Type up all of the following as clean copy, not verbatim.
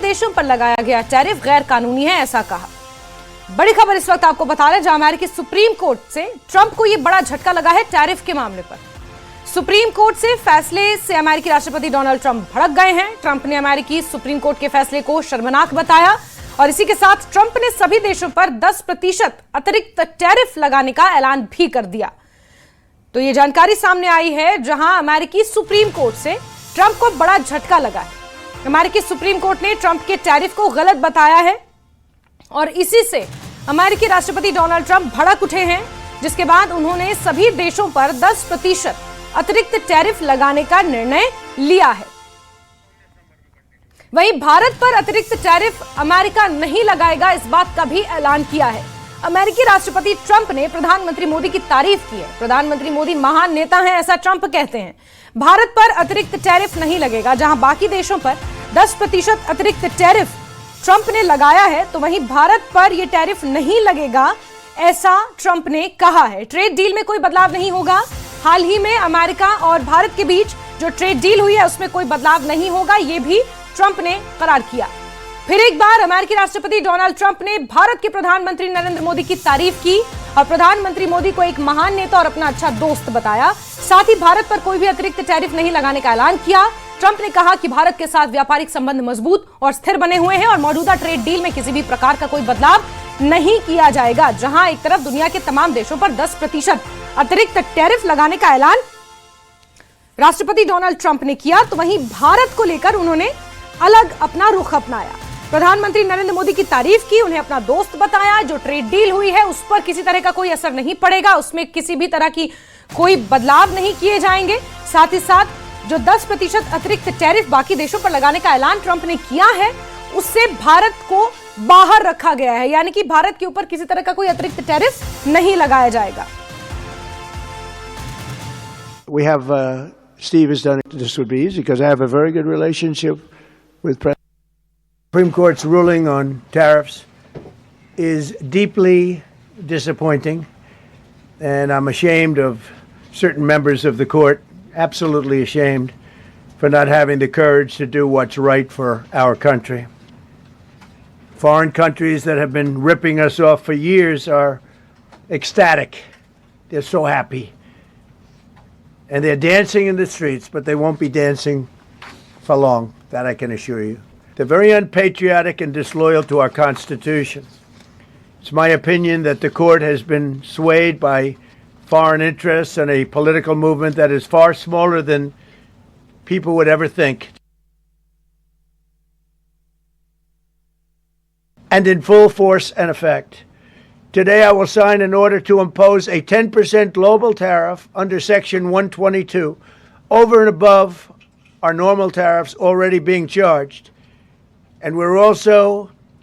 देशों पर लगाया गया टैरिफ गैर कानूनी है, ऐसा कहा। बड़ी खबर इस वक्त आपको बता रहे हैं, जहां अमेरिकी सुप्रीम कोर्ट से ट्रंप को यह बड़ा झटका लगा है टैरिफ के मामले पर। सुप्रीम कोर्ट से फैसले से अमेरिकी राष्ट्रपति डोनाल्ड ट्रंप भड़क गए हैं। ट्रंप ने अमेरिकी सुप्रीम कोर्ट के फैसले को शर्मनाक बताया और इसी के साथ ट्रंप ने सभी देशों पर 10% अतिरिक्त टैरिफ लगाने का ऐलान भी कर दिया। तो यह जानकारी सामने आई है, जहां अमेरिकी सुप्रीम कोर्ट से ट्रंप को बड़ा झटका लगा है। अमेरिकी सुप्रीम कोर्ट ने ट्रंप के टैरिफ को गलत बताया है और इसी से अमेरिकी राष्ट्रपति डोनाल्ड ट्रंप भड़क उठे हैं, जिसके बाद उन्होंने सभी देशों पर 10% अतिरिक्त टैरिफ लगाने का निर्णय लिया है। वहीं भारत पर अतिरिक्त टैरिफ अमेरिका नहीं लगाएगा, इस बात का भी ऐलान किया है। अमेरिकी राष्ट्रपति ट्रंप ने प्रधानमंत्री मोदी की तारीफ की है। प्रधानमंत्री मोदी महान नेता हैं, ऐसा ट्रंप कहते हैं। भारत पर अतिरिक्त टैरिफ नहीं लगेगा, जहां बाकी देशों पर 10% अतिरिक्त टैरिफ ट्रंप ने लगाया है, तो वहीं भारत पर यह टैरिफ नहीं लगेगा, ऐसा ट्रंप ने कहा है। ट्रेड डील में कोई बदलाव नहीं होगा। हाल ही में अमेरिका और भारत के बीच जो ट्रेड डील हुई है उसमें कोई बदलाव नहीं होगा, यह भी ट्रंप ने करार किया। फिर एक बार अमेरिकी राष्ट्रपति डोनाल्ड ट्रंप ने भारत के प्रधानमंत्री नरेंद्र मोदी की तारीफ की और प्रधानमंत्री मोदी को एक महान नेता और अपना अच्छा दोस्त बताया। साथ ही भारत पर कोई भी अतिरिक्त टैरिफ नहीं लगाने का ऐलान किया। ट्रंप ने कहा कि भारत के साथ व्यापारिक संबंध मजबूत और स्थिर बने हुए हैं और मौजूदा ट्रेड डील में किसी भी प्रकार का कोई बदलाव नहीं किया जाएगा। जहां एक तरफ दुनिया के तमाम देशों पर 10% अतिरिक्त टैरिफ लगाने का ऐलान राष्ट्रपति डोनाल्ड ट्रंप ने किया, तो वहीं भारत को लेकर उन्होंने अलग अपना रुख अपनाया। प्रधानमंत्री नरेंद्र मोदी की तारीफ की, उन्हें अपना दोस्त बताया। जो ट्रेड डील हुई है उस पर किसी तरह का कोई असर नहीं पड़ेगा, उसमें किसी भी तरह की कोई बदलाव नहीं किए जाएंगे। साथ ही साथ जो 10% अतिरिक्त टैरिफ बाकी देशों पर लगाने का ऐलान ट्रंप ने किया है, उससे भारत को बाहर रखा गया है, यानी कि भारत के ऊपर किसी तरह का कोई अतिरिक्त टैरिफ नहीं लगाया जाएगा। We have Steve has done it. This would be easy because I have a very good relationship with President. Supreme Court's ruling on tariffs is deeply disappointing, and I'm ashamed of certain members of the court, absolutely ashamed, for not having the courage to do what's right for our country. Foreign countries that have been ripping us off for years are ecstatic. They're so happy. And they're dancing in the streets, but they won't be dancing for long, that I can assure you. They're very unpatriotic and disloyal to our Constitution. It's my opinion that the court has been swayed by foreign interests and a political movement that is far smaller than people would ever think. And in full force and effect. Today I will sign an order to impose a 10% global tariff under Section 122 over and above our normal tariffs already being charged. And we're also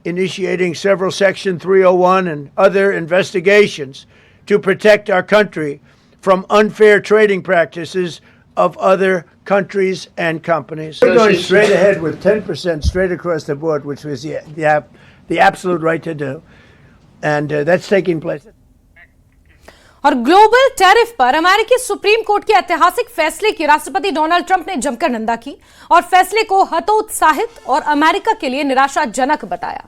initiating several Section 301 and other investigations to protect our country from unfair trading practices of other countries and companies. We're going straight ahead with 10% straight across the board, which was the absolute right to do. And that's taking place. और global tariff पर अमेरिकी supreme court के ऐतिहासिक फैसले की राष्ट्रपति Donald Trump ने जमकर निंदा की और फैसले को हतोत्साहित और अमेरिका के लिए निराशाजनक बताया।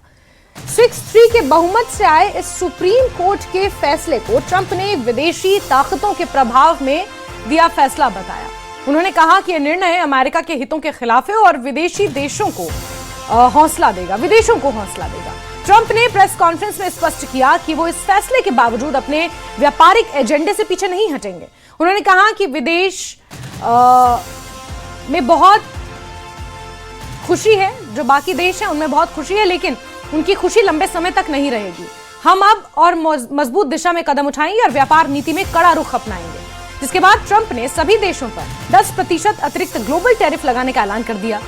6-3 के बहुमत से आए इस सुप्रीम कोर्ट के फैसले को ट्रंप ने विदेशी ताकतों के प्रभाव में दिया फैसला बताया। उन्होंने कहा कि यह निर्णय अमेरिका के हितों के खिलाफ है और विदेशों को हौसला देगा। ट्रंप ने प्रेस कॉन्फ्रेंस में स्पष्ट किया कि वो इस फैसले के बावजूद अपने व्यापारिक एजेंडे से पीछे नहीं हटेंगे। उन्होंने कहा कि विदेश में बहुत खुशी है, जो बाकी देश हैं उनमें बहुत खुशी है, लेकिन उनकी खुशी लंबे समय तक नहीं रहेगी। हम अब और मजबूत दिशा में कदम उठाएंगे और व्यापार नीति में कड़ा रुख अपनाएंगे। जिसके बाद ट्रंप ने सभी देशों पर 10% अतिरिक्त ग्लोबल टैरिफ लगाने का ऐलान कर दिया।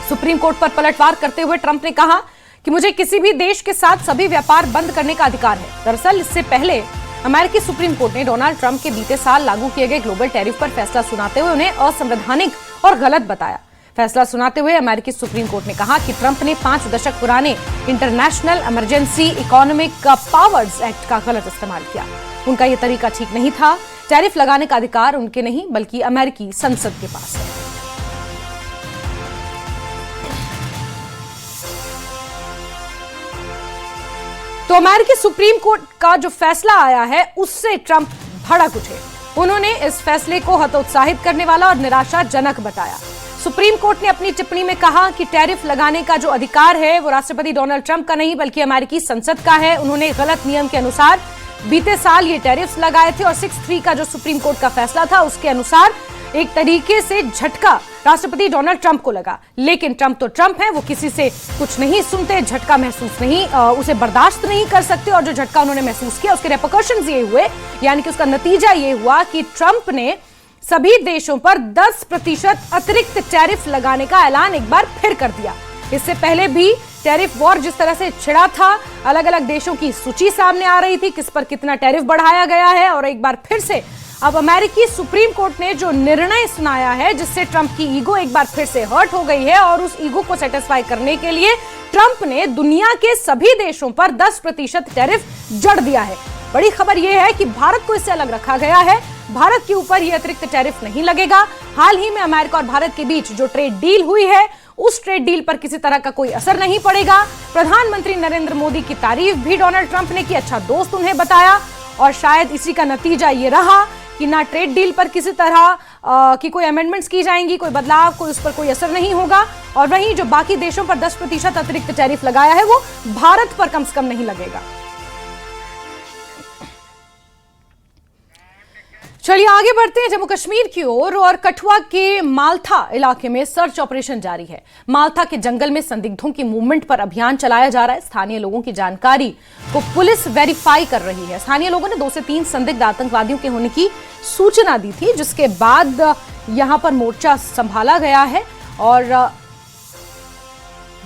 सुप्रीम कोर्ट पर पलटवार करते हुए ट्रंप ने कहा कि मुझे किसी भी देश के साथ सभी व्यापार बंद करने का अधिकार है। दरअसल इससे पहले अमेरिकी सुप्रीम कोर्ट ने डोनाल्ड ट्रंप के बीते साल लागू किए गए ग्लोबल टैरिफ पर फैसला सुनाते हुए उन्हें असंवैधानिक और गलत बताया। फैसला सुनाते हुए अमेरिकी सुप्रीम कोर्ट ने कहा कि ट्रंप ने 5 दशक पुराने international emergency economic powers act का गलत इस्तेमाल किया। उनका यह तरीका ठीक नहीं था। टैरिफ लगाने का अधिकार उनके नहीं बल्कि अमेरिकी संसद के पास है। तो अमेरिकी सुप्रीम कोर्ट का जो फैसला आया है उससे ट्रंप भड़क उठे। उन्होंने इस फैसले को हतोत्साहित करने वाला और निराशाजनक बताया। सुप्रीम कोर्ट ने अपनी टिप्पणी में कहा कि टैरिफ लगाने का जो अधिकार है वो राष्ट्रपति डोनाल्ड ट्रंप का नहीं बल्कि अमेरिकी संसद का है। उन्होंने गलत नियम के अनुसार बीते साल ये टैरिफ्स लगाए थे और 6-3 का जो सुप्रीम कोर्ट का फैसला था उसके अनुसार एक तरीके से झटका राष्ट्रपति डोनाल्ड ट्रंप को लगा। लेकिन ट्रंप तो ट्रंप है, वो किसी से कुछ नहीं सुनते, झटका महसूस नहीं उसे बर्दाश्त नहीं कर सकते। और जो झटका उन्होंने महसूस किया उसके रेपरकशंस ये हुए, यानी कि उसका नतीजा ये हुआ कि ट्रंप ने सभी देशों पर 10% अतिरिक्त टैरिफ लगाने का ऐलान एक बार फिर कर दिया। इससे पहले भी टैरिफ वॉर जिस तरह से छिड़ा था, अलग अलग देशों की सूची सामने आ रही थी, किस पर कितना टैरिफ बढ़ाया गया है। और एक बार फिर से अब अमेरिकी सुप्रीम कोर्ट ने जो निर्णय सुनाया है जिससे ट्रंप की ईगो एक बार फिर से हर्ट हो गई है और उस ईगो को सेटिस्फाई करने के लिए ट्रंप ने दुनिया के सभी देशों पर 10% टैरिफ जड़ दिया है। बड़ी खबर यह है कि भारत को इससे अलग रखा गया है। भारत के ऊपर यह अतिरिक्त टैरिफ नहीं लगेगा। हाल ही में अमेरिका और भारत के बीच जो ट्रेड डील हुई है उस ट्रेड डील पर किसी तरह का कोई असर नहीं पड़ेगा। प्रधानमंत्री नरेंद्र मोदी की तारीफ भी डोनाल्ड ट्रंप ने की, अच्छा दोस्त उन्हें बताया। और शायद इसी का नतीजा ये रहा कि ना ट्रेड डील पर किसी तरह की कोई अमेंडमेंट्स की जाएंगी, कोई बदलाव, कोई उस पर कोई असर नहीं होगा। और वहीं जो बाकी देशों पर 10% अतिरिक्त टैरिफ लगाया है वो भारत पर कम से कम नहीं लगेगा। चलिए आगे बढ़ते हैं जम्मू कश्मीर की ओर और कठुआ के माल्था इलाके में सर्च ऑपरेशन जारी है। माल्था के जंगल में संदिग्धों की मूवमेंट पर अभियान चलाया जा रहा है। स्थानीय लोगों की जानकारी को पुलिस वेरीफाई कर रही है। स्थानीय लोगों ने 2 से 3 संदिग्ध आतंकवादियों के होने की सूचना दी थी, जिसके बाद यहां पर मोर्चा संभाला गया है और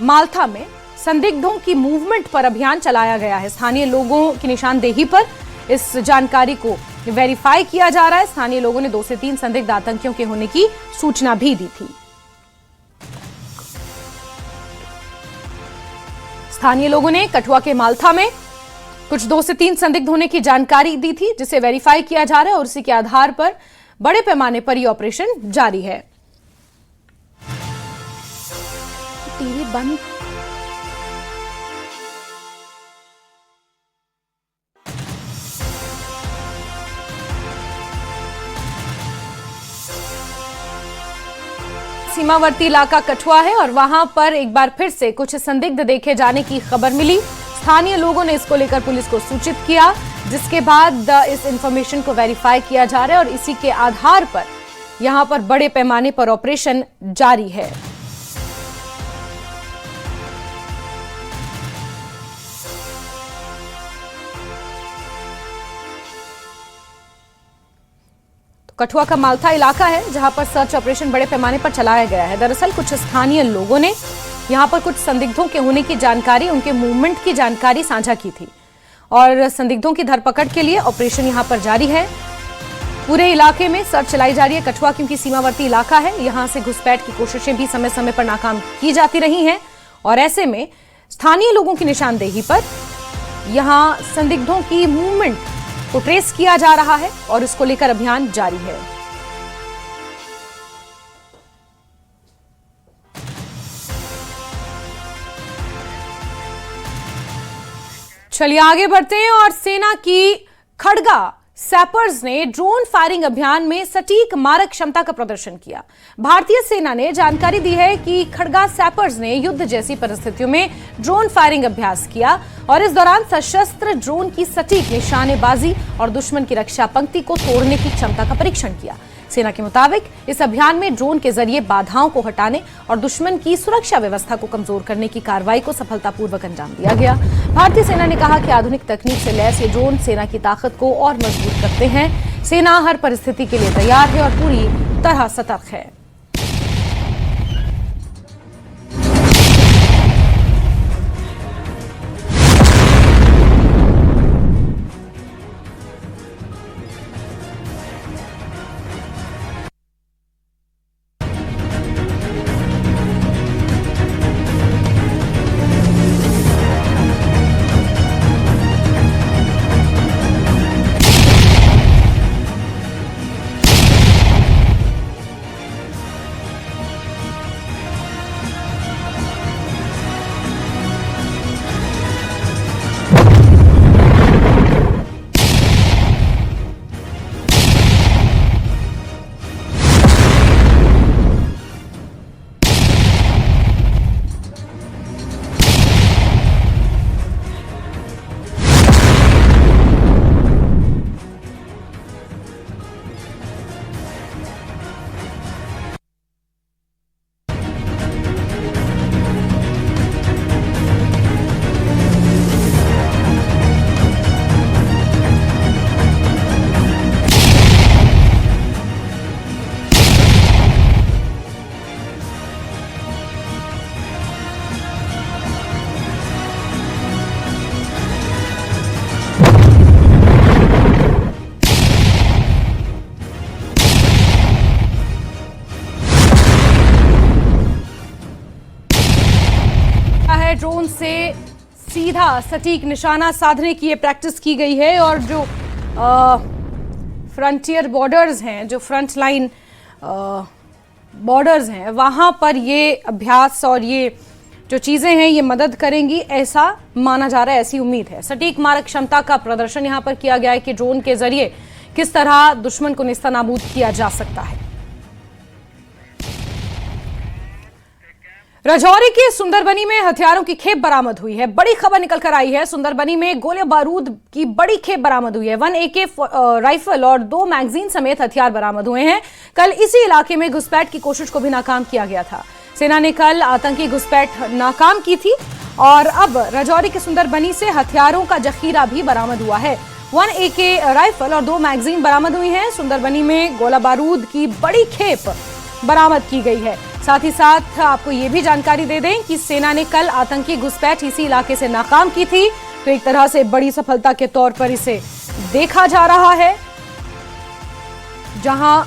माल्था में संदिग्धों की मूवमेंट पर अभियान चलाया गया है। स्थानीय लोगों की निशानदेही पर इस जानकारी को वेरीफाई किया जा रहा है। स्थानीय लोगों ने 2 से 3 संदिग्ध आतंकियों के होने की सूचना भी दी थी। स्थानीय लोगों ने कठुआ के माल्था में कुछ 2 से 3 संदिग्ध होने की जानकारी दी थी, जिसे वेरीफाई किया जा रहा है और उसी के आधार पर बड़े पैमाने पर यह ऑपरेशन जारी है। टीवी बंद। सीमावर्ती इलाका कठुआ है और वहां पर एक बार फिर से कुछ संदिग्ध देखे जाने की खबर मिली। स्थानीय लोगों ने इसको लेकर पुलिस को सूचित किया, जिसके बाद इस इंफॉर्मेशन को वेरीफाई किया जा रहा है और इसी के आधार पर यहां पर बड़े पैमाने पर ऑपरेशन जारी है। कठुआ का माल्था इलाका है जहां पर सर्च ऑपरेशन बड़े पैमाने पर चलाया गया है। दरअसल कुछ स्थानीय लोगों ने यहां पर कुछ संदिग्धों के होने की जानकारी, उनके मूवमेंट की जानकारी साझा की थी और संदिग्धों की धरपकड़ के लिए ऑपरेशन यहां पर जारी है। पूरे इलाके में सर्च चलाई जा रही है। कठुआ क्योंकि सीमावर्ती इलाका है, यहां से घुसपैठ की कोशिशें भी समय समय पर नाकाम की जाती रही हैं और ऐसे में स्थानीय लोगों की निशानदेही पर यहां संदिग्धों की मूवमेंट को ट्रेस किया जा रहा है और इसको लेकर अभियान जारी है। चलिए आगे बढ़ते हैं और सेना की खड़गा सैपर्स ने ड्रोन फायरिंग अभियान में सटीक मारक क्षमता का प्रदर्शन किया। भारतीय सेना ने जानकारी दी है कि खड़गा सैपर्स ने युद्ध जैसी परिस्थितियों में ड्रोन फायरिंग अभ्यास किया और इस दौरान सशस्त्र ड्रोन की सटीक निशानेबाजी और दुश्मन की रक्षा पंक्ति को तोड़ने की क्षमता का परीक्षण किया। सेना के मुताबिक इस अभियान में ड्रोन के जरिए बाधाओं को हटाने और दुश्मन की सुरक्षा व्यवस्था को कमजोर करने की कार्रवाई को सफलतापूर्वक अंजाम दिया गया। भारतीय सेना ने कहा कि आधुनिक तकनीक से लैस ये ड्रोन सेना की ताकत को और मजबूत करते हैं। सेना हर परिस्थिति के लिए तैयार है और पूरी तरह सतर्क है। ड्रोन से सीधा सटीक निशाना साधने की ये प्रैक्टिस की गई है और जो फ्रंटियर बॉर्डर्स हैं, जो फ्रंट लाइन बॉर्डर्स हैं, वहां पर ये अभ्यास और ये जो चीजें हैं ये मदद करेंगी, ऐसा माना जा रहा है, ऐसी उम्मीद है। सटीक मारक क्षमता का प्रदर्शन यहां पर किया गया है कि ड्रोन के जरिए किस तरह दुश्मन को नेस्तनाबूद किया जा सकता है। राजौरी के सुंदरबनी में हथियारों की खेप बरामद हुई है। बड़ी खबर निकल कर आई है, सुंदरबनी में गोले बारूद की बड़ी खेप बरामद हुई है। 1 AK राइफल और 2 मैगजीन समेत हथियार बरामद हुए हैं। कल इसी इलाके में घुसपैठ की कोशिश को भी नाकाम किया गया था। सेना ने कल आतंकी घुसपैठ नाकाम की थी और अब राजौरी के सुंदरबनी से हथियारों का जखीरा भी बरामद हुआ है। 1 AK राइफल और 2 मैगजीन बरामद हुई हैं। सुंदरबनी में गोला बारूद की बड़ी खेप बरामद की गई है। साथ ही साथ आपको ये भी जानकारी दे दें कि सेना ने कल आतंकी घुसपैठ इसी इलाके से नाकाम की थी, तो एक तरह से बड़ी सफलता के तौर पर इसे देखा जा रहा है, जहां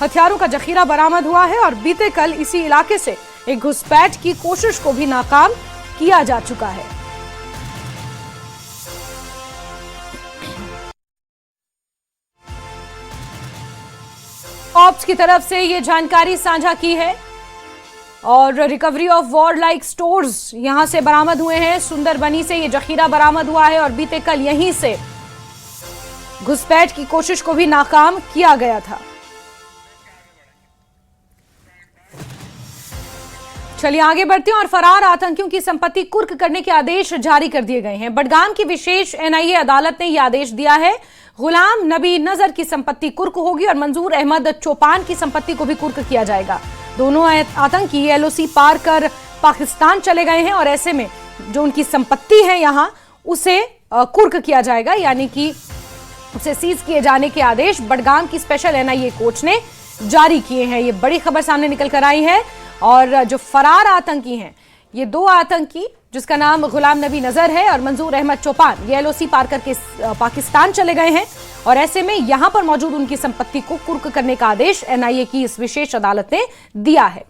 हथियारों का जखीरा बरामद हुआ है और बीते कल इसी इलाके से एक घुसपैठ की कोशिश को भी नाकाम किया जा चुका है। ऑप्स की तरफ से ये जानकारी साझा की है और recovery of war like stores यहां से बरामद हुए हैं। सुंदरबनी से ये जखीरा बरामद हुआ है और बीते कल यहीं से घुसपैठ की कोशिश को भी नाकाम किया गया था। चलिए आगे बढ़ते हैं और फरार आतंकियों की संपत्ति कुर्क करने के आदेश जारी कर दिए गए हैं। बडगाम की विशेष NIA अदालत ने यह आदेश दिया है। गुलाम नबी नजर की संपत्ति कुर्क होगी और मंजूर अहमद चौपान की संपत्ति को भी कुर्क किया जाएगा। दोनों आतंकी LOC पार कर पाकिस्तान चले गए हैं और ऐसे में जो उनकी संपत्ति है यहां उसे कुर्क किया जाएगा, यानी कि उसे सीज किए जाने के आदेश बडगाम की स्पेशल NIA कोच ने जारी किए हैं। ये बड़ी खबर सामने निकल कर आई है और जो फरार आतंकी हैं, ये 2 आतंकी जिसका नाम गुलाम नबी नजर है और मंजूर अहमद चौपान, ये LOC पार करके पाकिस्तान चले गए हैं और ऐसे में यहां पर मौजूद उनकी संपत्ति को कुर्क करने का आदेश NIA की इस विशेष अदालत ने दिया है।